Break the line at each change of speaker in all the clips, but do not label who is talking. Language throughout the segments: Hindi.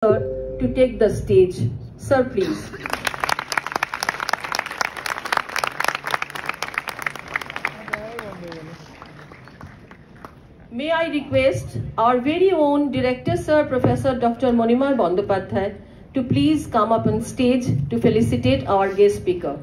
Sir to take the stage. Sir, please. May I request our very own Director Sir, Professor Dr. Monimar Bandopadhyay to please come up on stage to felicitate our guest speaker.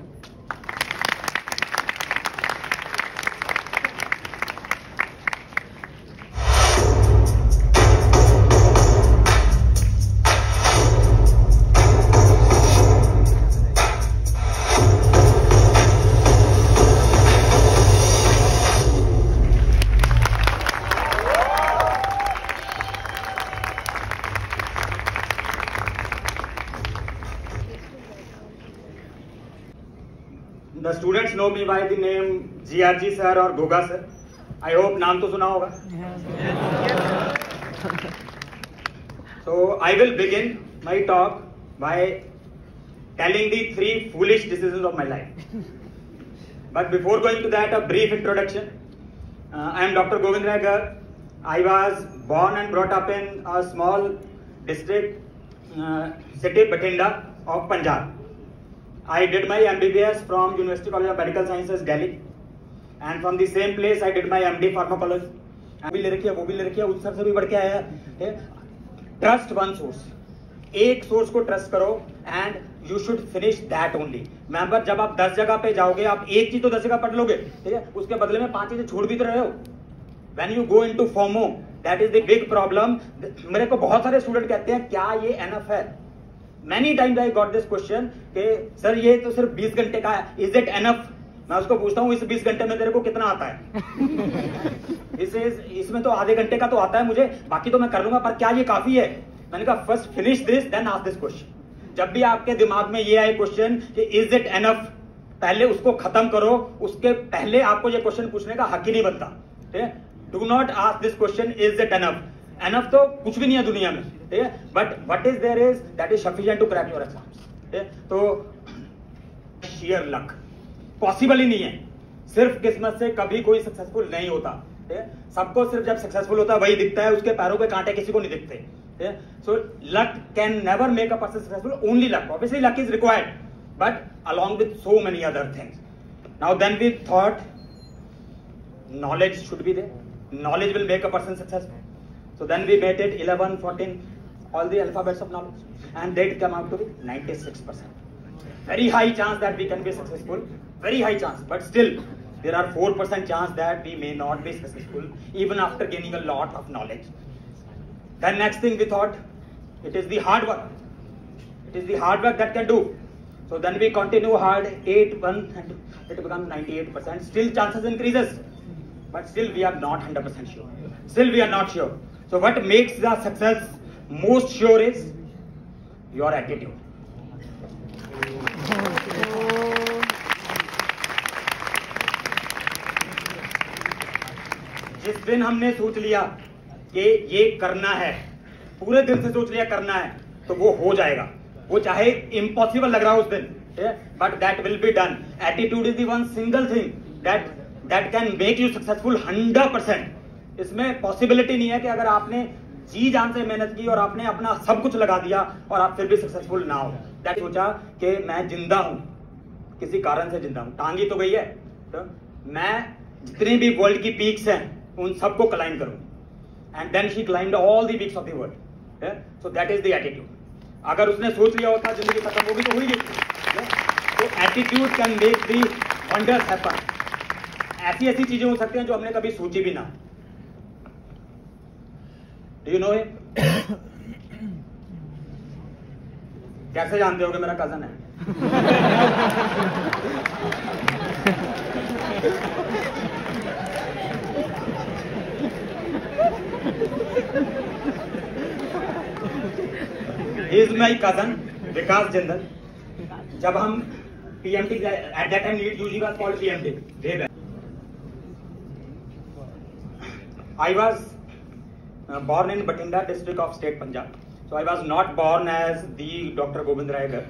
The students know me by the name GRG sir or Goga sir. I hope नाम तो सुना होगा. So I will begin my talk by telling the 3 foolish decisions of my life. But before going to that, a brief introduction. I am Dr. Govind Rai Garg. I was born and brought up in a small district, city Bathinda of Punjab. I did my MBBS from University College of Medical Sciences, Delhi, and from the same place I did my MD Pharmacology. भी ले रखी है, वो भी ले रखी है, उस सर से भी बढ़ के आया है. Trust one source. एक सोर्स को ट्रस्ट करो and you should finish that only. Member जब आप 10 जगह पे जाओगे, आप एक चीज तो 10 जगह पढ़ लोगे, ठीक है? उसके बदले में 5 चीजें छोड़ भी तो रहे हो. When you go into FOMO, that is the big problem. मेरे को बहुत सारे स्टूडेंट कहते हैं क्या ये एनफ है? Many times I got this question कि सर ये तो सिर्फ 20 घंटे का है, is it enough? मैं उसको पूछता हूँ इस 20 घंटे में तेरे को कितना आता है? इसमें तो आधे घंटे का तो आता है मुझे, बाकी तो मैं कर लूंगा, पर क्या ये काफी है? मैंने कहा first finish this then ask this question. जब भी आपके दिमाग में ये आए क्वेश्चन कि इज इट एनफ, पहले उसको खत्म करो, उसके पहले आपको ये क्वेश्चन पूछने का हक ही नहीं बनता. ठीक है? Do not ask this question is it enough. Enough तो कुछ भी नहीं है दुनिया में, ठीक है? But what is there is that is sufficient to crack your exams. तो शेयर लक पॉसिबल ही नहीं है. सिर्फ किस्मत से कभी कोई सक्सेसफुल नहीं होता. ठीक है? सबको सिर्फ जब सक्सेसफुल होता है वही दिखता है, उसके पैरों पे कांटे किसी को नहीं दिखते. ठीक है? So luck can never make a person successful, only luck. Obviously luck is required, but along with so many other things. Now then we thought knowledge should be there. Knowledge will make a person successful. So then we made it 11, 14, all the alphabets of knowledge, and they come out to be 96%. Very high chance that we can be successful, very high chance, but still there are 4% chance that we may not be successful even after gaining a lot of knowledge. Then next thing we thought, it is the hard work. It is the hard work that can do. So then we continue hard, 8, 1, and it becomes 98%. Still chances increases, but still we are not 100% sure. Still we are not sure. So what makes the success most sure is your attitude. जिस दिन हमने सोच लिया कि ये करना है, पूरे दिल से सोच लिया करना है, तो वो हो जाएगा. वो चाहे इम्पॉसिबल लग रहा हो उस दिन, but that will be done. Attitude is the one single thing that can make you successful 100%. इसमें पॉसिबिलिटी नहीं है कि अगर आपने जी जान से मेहनत की और आपने अपना सब कुछ लगा दिया और आप फिर भी सक्सेसफुल ना हो. दैट सोचा कि मैं जिंदा हूं, किसी कारण से जिंदा हूं, टांगी तो गई है, तो मैं जितनी भी वर्ल्ड की पीक्स हैं उन सबको क्लाइंब करूं. And then she climbed all the peaks of the world. So that is the attitude. अगर उसने सोच लिया होता जिंदगी खत्म होगी तो हुई नहीं. तो attitude can make the wonders happen. ऐसी ऐसी चीजें हो सकती हैं जो हमने कभी सोची भी ना. Do you know him? कैसे जानते हो कि मेरा कजन है? He is my cousin, विकास जिंदल. जब हम PMT at that time UG was called PMT. I was born in Bathinda district of state Punjab. So I was not born as the Dr. Govind Rai Garg.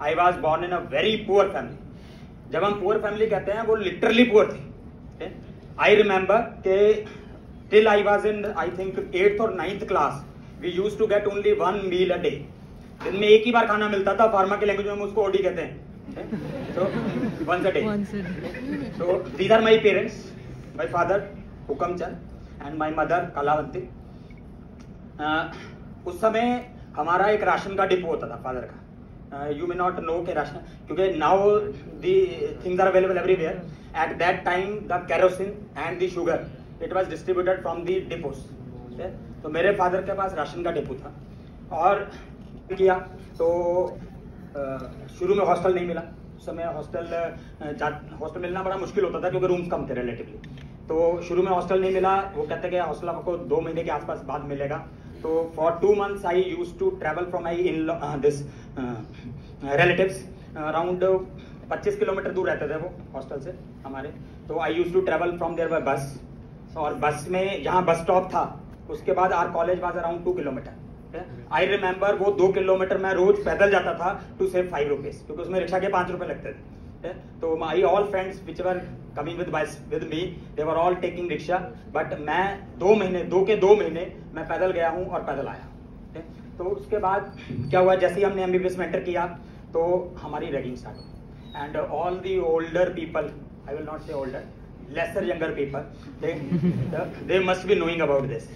I was born in a very poor family. जब हम poor family कहते हैं वो literally poor थे. I remember कि till I was in I think 8th or 9th class we use to get only 1 meal a day. दिन में एक ही बार खाना मिलता था, फार्मा की लैंग्वेज में हम उसको ओडी कहते हैं, तो वंस अ डे। तो these are my parents, my father Hukam Chand and my mother Kalawanti. उस समय हमारा एक राशन का डिपो होता था फादर का। You may not know के राशन, क्योंकि now the things are available everywhere. At that time the kerosene and the sugar it was distributed from the depots. तो मेरे फादर के पास राशन का डिपो था और किया तो शुरू में हॉस्टल नहीं मिला। उस समय हॉस्टल मिलना बड़ा मुश्किल होता था क्योंकि रूम्स कम थे रिलेटिवली। तो शुरू में हॉस्टल नहीं मिला, वो कहते कि हॉस्टल आपको 2 महीने के आसपास बाद मिलेगा। तो for 2 months I use to travel from my in this relatives. Around 25 kilometre दूर रहते थे वो हॉस्टल से हमारे। तो I use to travel from there by bus, और बस में जहाँ बस स्टॉप था उसके बाद our college was around 2 kilometre. I remember वो 2 किलोमीटर मैं रोज पैदल जाता था टू सेव 5 रुपीज, क्योंकि उसमें रिक्शा के 5 रुपए लगते थे। तो my all friends which were coming with me they were all taking rickshaw, but मैं 2 महीने मैं पैदल गया हूँ और पैदल आया। तो उसके बाद क्या हुआ, जैसे ही हमने एमबीबीएस में एंटर किया तो हमारी रैगिंग स्टार्ट हुई। And all the older people, I will not say older, lesser younger people, they must be knowing about this.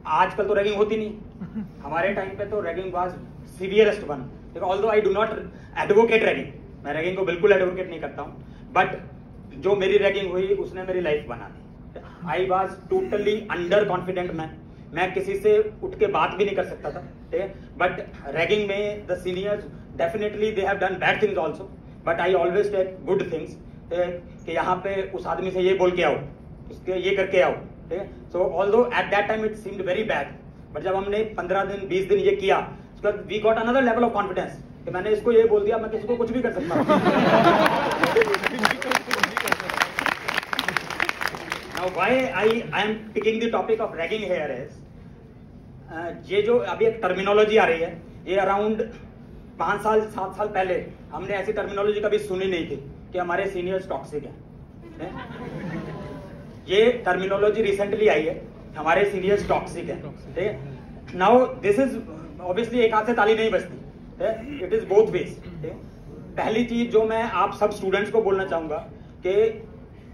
आजकल तो रैगिंग होती नहीं, हमारे टाइम पे तो ragging was severest one. Although I do not advocate ragging, मैं रैगिंग को बिल्कुल एडवोकेट नहीं करता हूँ, बट जो मेरी रैगिंग हुई उसने मेरी लाइफ बना दी। I was totally under confident मैं किसी से उठ के बात भी नहीं कर सकता था, ठीक है। बट रैगिंग में the seniors definitely they have done bad things also, but I always take good things, कि यहाँ पे उस आदमी से ये बोल के आओ, उसके ये करके आओ, ठीक है। सो although at that time it seemed very bad, but जब हमने 15 दिन 20 दिन ये किया उसके बाद we got another level of confidence कि मैंने इसको ये बोल दिया मैं किसी को कुछ भी कर सकता हूँ। Now why I am picking the topic of ragging here is, ये जो अभी एक टर्मिनोलॉजी आ रही है, ये अराउंड 5 साल 7 साल पहले हमने ऐसी टर्मिनोलॉजी कभी सुनी नहीं थी कि हमारे सीनियर्स टॉक्सिक हैं। ये टर्मिनोलॉजी रिसेंटली आई है, हमारे सीनियर्स टॉक्सिक हैं, ठीक है। नाउ दिस इज ऑब्वियसली एक हाथ से ताली नहीं बजती, इट इज बोथ वेज। पहली चीज जो मैं आप सब स्टूडेंट्स को बोलना चाहूंगा कि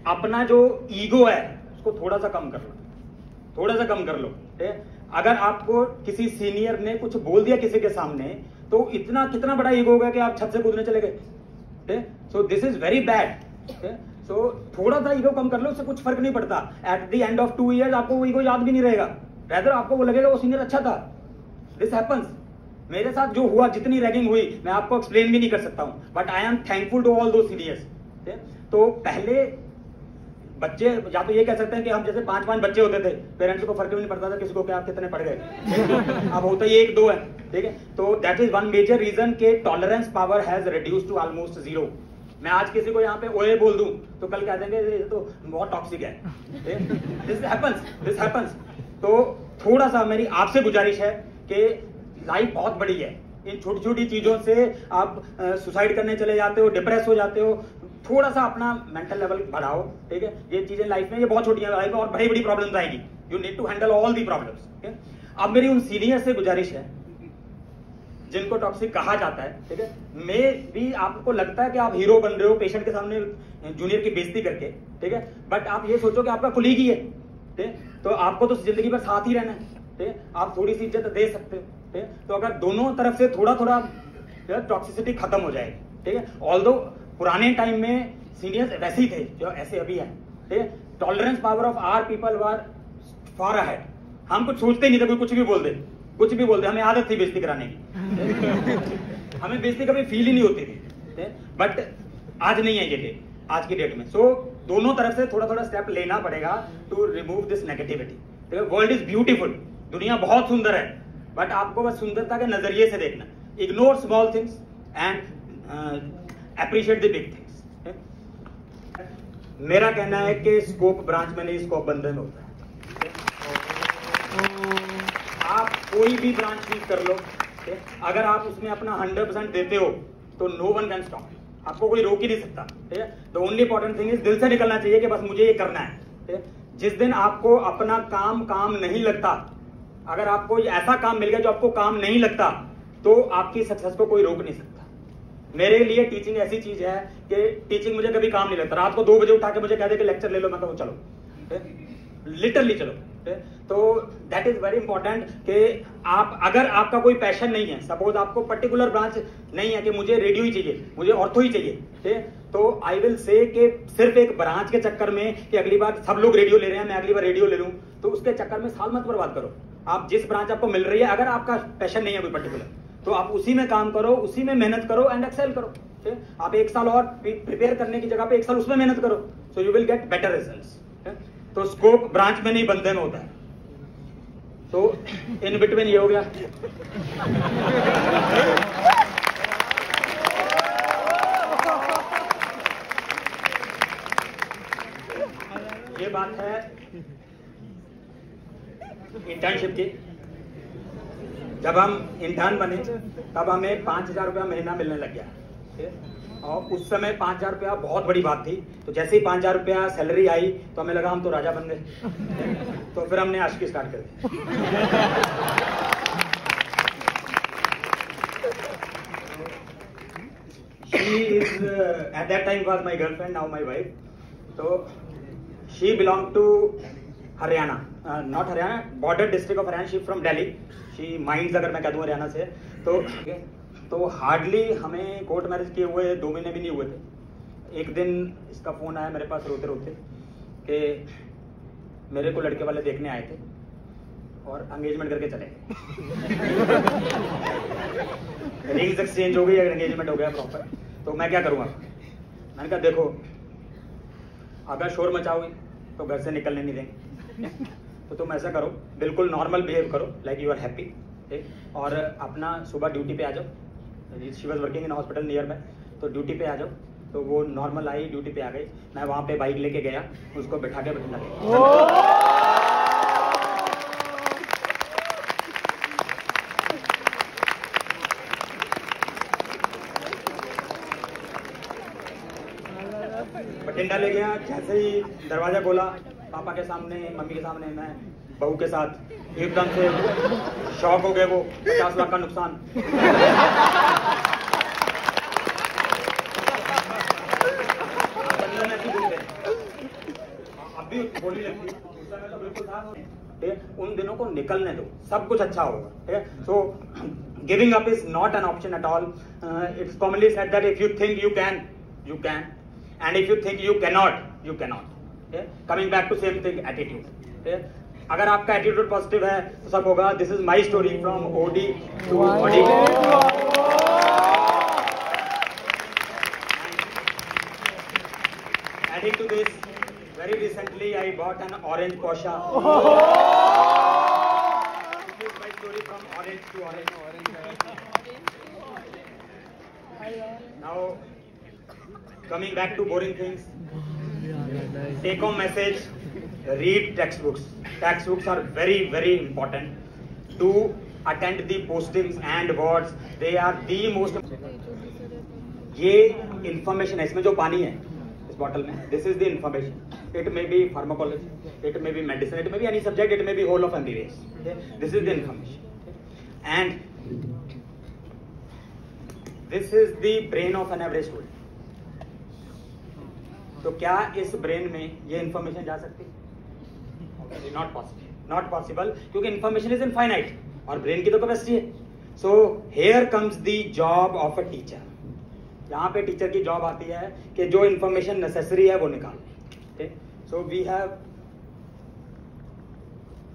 अपना जो ईगो है उसको थोड़ा सा कम कर लो, थोड़ा सा कम कर लो, ठीक है। अगर आपको किसी सीनियर ने कुछ बोल दिया किसी के सामने तो इतना कितना बड़ा ईगो होगा कि आप छत से कूदने चले गए। So this is very bad. So थोड़ा सा ईगो कम कर लो, उससे कुछ फर्क नहीं पड़ता। At the end of 2 years आपको वो ईगो याद भी नहीं रहेगा, रेदर आपको वो लगेगा वो सीनियर अच्छा था। दिस हैपेंस, मेरे साथ जो हुआ, जितनी रैगिंग हुई मैं आपको एक्सप्लेन भी नहीं कर सकता हूं, but I am thankful to all those seniors. तो पहले बच्चे या तो ये कह सकते हैं कि हम जैसे 5-5 बच्चे होते थे, पेरेंट्स को फर्क भी नहीं पड़ता था किसी को क्या कितने पड़ गए, अब होता ही 1-2 है, ठीक है। तो that is one major reason के tolerance power has reduced to almost 0। मैं आज किसी को यहाँ पे ओए बोल दूं तो कल कह देंगे ये तो बहुत टॉक्सिक है। This happens. तो थोड़ा सा मेरी आपसे गुजारिश है कि लाइफ बहुत बड़ी है, इन छोटी छोटी चीजों से आप सुसाइड करने चले जाते हो, डिप्रेस हो जाते हो। थोड़ा सा अपना मेंटल लेवल बढ़ाओ, ठीक है। ये चीजें लाइफ में ये बहुत छोटी है, लाइफ में और बड़ी बड़ी प्रॉब्लम्स आएगी, you need to handle all the problems. अब मेरी उन सीनियर से गुजारिश है जिनको टॉक्सिक कहा जाता है, ठीक है। मैं भी आपको लगता है कि आप हीरो बन रहे हो पेशेंट के सामने जूनियर की बेइज्जती करके, ठीक है, बट आप ये सोचो कि आपका कुलीग ही है, ठीक है। तो आपको तो जिंदगी भर साथ ही रहना है, ठीक है। आप थोड़ी सी इज्जत दे सकते हो, ठीक है। तो अगर दोनों तरफ से थोड़ा थोड़ा टॉक्सिसिटी खत्म हो जाएगी, ठीक है। ऑल्दो पुराने टाइम में सीनियर्स वैसे ही थे जो ऐसे अभी हैं, ठीक है। Tolerance power of our people were far ahead. हम कुछ सोचते नहीं थे, कोई कुछ भी बोल दे, हमें आदत थी बेइज्जती कराने की। हमें बेइज्जती कभी फील ही नहीं होती थी, बट आज नहीं है ये डेट, आज की डेट में। सो दोनों तरफ से थोड़ा थोड़ा स्टेप लेना पड़ेगा to remove this negativity. World is beautiful, दुनिया बहुत सुंदर है, बट आपको बस सुंदरता के नजरिए से देखना। Ignore small things and appreciate the big things. मेरा कहना है कि स्कोप ब्रांच में नहीं, स्कोप बंधन में होता है। आप कोई भी ब्रांच चूज कर लो, अगर आप उसमें अपना 100% देते हो तो नो वन कैन स्टॉप, आपको कोई रोक ही नहीं सकता, ठीक है। The only important thing is दिल से निकलना चाहिए कि बस मुझे ये करना है, ठीक है। जिस दिन आपको अपना काम नहीं लगता, अगर आपको ऐसा काम मिल गया जो आपको काम नहीं लगता, तो आपकी सक्सेस को कोई रोक नहीं सकता। मेरे लिए टीचिंग ऐसी चीज है कि टीचिंग मुझे कभी काम नहीं लगता। रात को 2 बजे उठा के मुझे कह दे कि लेक्चर ले लो, मैं कहूँ चलो, लिटरली चलो। तो दैट इज वेरी इंपॉर्टेंट कि आप, अगर आपका कोई पैशन नहीं है, सपोज आपको पर्टिकुलर ब्रांच नहीं है कि मुझे रेडियो ही चाहिए, मुझे ऑर्थो ही चाहिए, ठीक है, तो आई विल से कि सिर्फ एक ब्रांच के चक्कर में कि अगली बार सब लोग रेडियो ले रहे हैं, मैं अगली बार रेडियो ले लूं, तो उसके चक्कर में साल मत बर्बाद करो। आप जिस ब्रांच आपको मिल रही है, अगर आपका पैशन नहीं है कोई पर्टिकुलर, तो आप उसी में काम करो, उसी में मेहनत करो एंड एक्सेल करो। ठीक है, आप 1 साल और प्रिपेयर करने की जगह पे 1 साल उसमें मेहनत करो, so you will get better results. तो स्कोप ब्रांच में नहीं, बंदे में होता है। तो इन बिटवीन ये हो गया। ये बात है इंटर्नशिप की। जब हम इंटर्न बने तब हमें 5,000 रुपया महीना मिलने लग गया, और उस समय 5,000 रुपया बहुत बड़ी बात थी। तो जैसे ही 5,000 रुपया सैलरी आई तो हमें लगा हम तो राजा बन गए। तो फिर हमने आशिकी स्टार्ट कर दी। She is at that time was my girlfriend, now my wife. So she belonged to Haryana, not Haryana, border district of Haryana. She from Delhi. She Mines, अगर मैं कह दूं हरियाणा से, तो हार्डली हमें कोर्ट मैरिज किए हुए 2 महीने भी नहीं हुए थे। एक दिन इसका फोन आया मेरे पास रोते रोते कि मेरे को लड़के वाले देखने आए थे और एंगेजमेंट करके चले गए। रिंग्स एक्सचेंज हो गई, एंगेजमेंट हो गया प्रॉपर। तो मैं क्या करूँगा? मैंने कहा देखो, अगर शोर मचाओगे तो घर से निकलने नहीं देंगे, तो तुम ऐसा करो, बिल्कुल नॉर्मल बिहेव करो, लाइक यू आर हैप्पी, और अपना सुबह ड्यूटी पे आ जाओ। She was working in hospital near में, तो ड्यूटी पे आ जाओ। तो वो नॉर्मल आई, ड्यूटी पे आ गई। मैं वहाँ पे बाइक लेके गया, उसको बैठा के बठिंडा ले गया। जैसे ही दरवाजा खोला, पापा के सामने, मम्मी के सामने, मैं बहू के साथ, एकदम से शॉक हो गए वो। 50 लाख का नुकसान। अभी बोली लगती, तो बिल्कुल था। उन दिनों को निकलने दो, सब कुछ अच्छा होगा। So giving up is not an option at all. It's commonly said that if you think you can, you can, and if you think you cannot, you cannot. Okay? Coming back to same thing, attitude. Okay? अगर आपका एटीट्यूड पॉजिटिव है तो सब होगा। This is my story from OD to Audi. Adding to this, very recently I bought an orange Porsche. This is my story from orange to orange. Now coming back to boring things, take home message, read textbooks. Textbooks are very, very important to attend the postings and awards. They are the most. ये information है, इसमें जो पानी है इस बॉटल में, this is the information. It may be pharmacology, it may be medicine, it may be any subject, it may be whole of MBBS. Okay? This is the information, and this is the brain of an average student. तो क्या इस ब्रेन में ये इंफॉर्मेशन जा सकती है? नॉट पॉसिबल, नॉट पॉसिबल, क्योंकि इंफॉर्मेशन इज इनफाइनाइट और ब्रेन की तो कैपेसिटी है। So here comes the job of a teacher. यहाँ पे टीचर की जॉब आती है कि जो इंफॉर्मेशन नेसेसरी है वो निकालना। So we have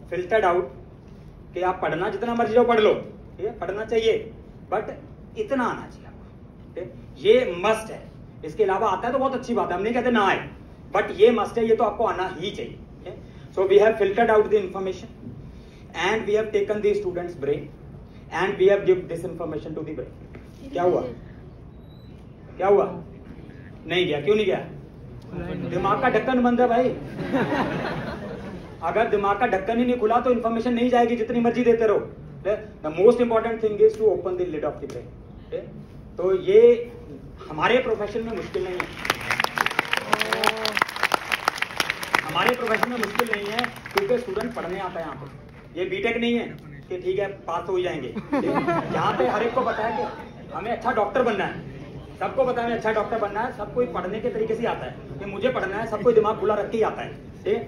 filtered out कि आप पढ़ना जितना मर्जी जाओ पढ़ लो, ठीक है, पढ़ना चाहिए, बट इतना आना चाहिए आपको। ये मस्ट है। इसके अलावा आता है तो बहुत अच्छी बात है, हम नहीं कहते ना आए, बट ये मस्ट है, ये तो आपको आना ही चाहिए। So we have filtered out the information and we have taken the students brain and we have give this information to the brain. क्या हुआ? क्या हुआ? नहीं गया। क्यों नहीं गया? दिमाग का ढक्कन बंद है भाई। अगर दिमाग का ढक्कन ही नहीं खुला तो इंफॉर्मेशन नहीं जाएगी, जितनी मर्जी देते रहो। The most important thing is to open the lid of the brain. तो ये हमारे प्रोफेशन में मुश्किल नहीं है, हमारे प्रोफेशन में मुश्किल नहीं है, क्योंकि स्टूडेंट पढ़ने आता है यहाँ पे। ये बीटेक नहीं है कि ठीक है पास हो ही जाएंगे। यहाँ पे हर एक को पता है कि हमें अच्छा डॉक्टर बनना है, सबको पता है हमें अच्छा डॉक्टर बनना है, सबको पढ़ने के तरीके से आता है कि मुझे पढ़ना है, सबको दिमाग खुला रख के ही आता है, ठीक।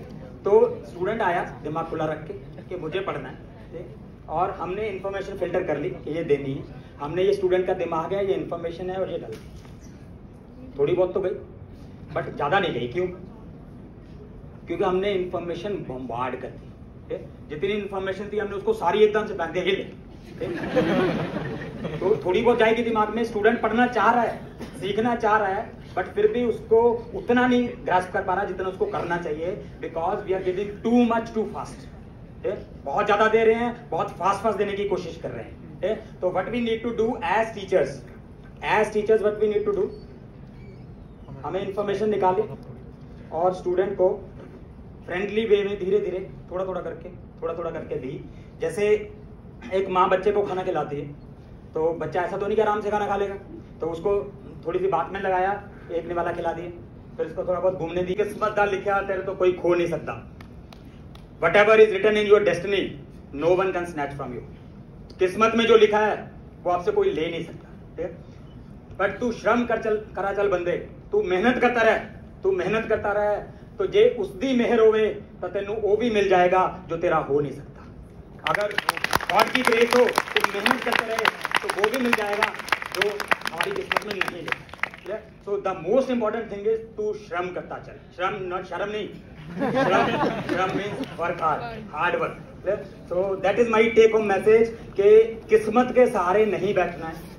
तो स्टूडेंट आया दिमाग खुला रख के कि मुझे पढ़ना है, ठीक। और हमने इन्फॉर्मेशन फिल्टर कर ली कि ये देनी है, हमने ये स्टूडेंट का दिमाग है, ये इन्फॉर्मेशन है और ये डाल थोड़ी बहुत तो गई बट ज्यादा नहीं गई। क्यों? क्योंकि हमने इन्फॉर्मेशन बम्बार्ड कर दी, जितनी इन्फॉर्मेशन थी हमने उसको सारी एकदम से बांध दे हिल, तो थोड़ी बहुत जाएगी दिमाग में। स्टूडेंट पढ़ना चाह रहा है, सीखना चाह रहा है, बट फिर भी उसको उतना नहीं ग्रास्प कर पा रहा जितना उसको करना चाहिए, because we are giving too much too fast. बहुत ज्यादा दे रहे हैं, बहुत फास्ट देने की कोशिश कर रहे हैं। तो what we need to do as teachers what we need to do, हमें इंफॉर्मेशन निकाली और स्टूडेंट को फ्रेंडली वे में धीरे धीरे थोड़ा थोड़ा करके दी। जैसे एक माँ बच्चे को खाना खिलाती है, तो बच्चा ऐसा तो नहीं कि आराम से खाना खा लेगा, तो उसको थोड़ी सी बात में लगाया, एक निवाला खिला दिए, फिर उसको थोड़ा बहुत घूमने दी। किस्मत दा लिखा तेरे तो कोई खो नहीं सकता। Whatever is written in your destiny, no one can snatch from you. किस्मत में जो लिखा है वो आपसे कोई ले नहीं सकता, ठीक। बट तू श्रम करा चल बंदे, तू मेहनत करता रहे तो जे उसदी मेहर होवे तो तेनू वो भी मिल जाएगा जो तेरा हो नहीं सकता। अगर गॉड की ग्रेस हो तो मेहनत करते रहे तो वो भी मिल जाएगा जो हमारी किस्मत में नहीं है। So the most important thing is तू श्रम करता चल, शर्म नहीं, श्रम means work hard work. So that is my take home message कि किस्मत के सहारे नहीं बैठना है।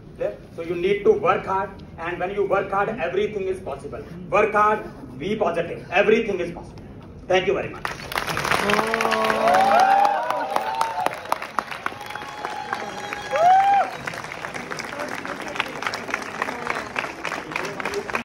So you need to work hard, and when you work hard, everything is possible. Work hard, be positive. Everything is possible. Thank you very much.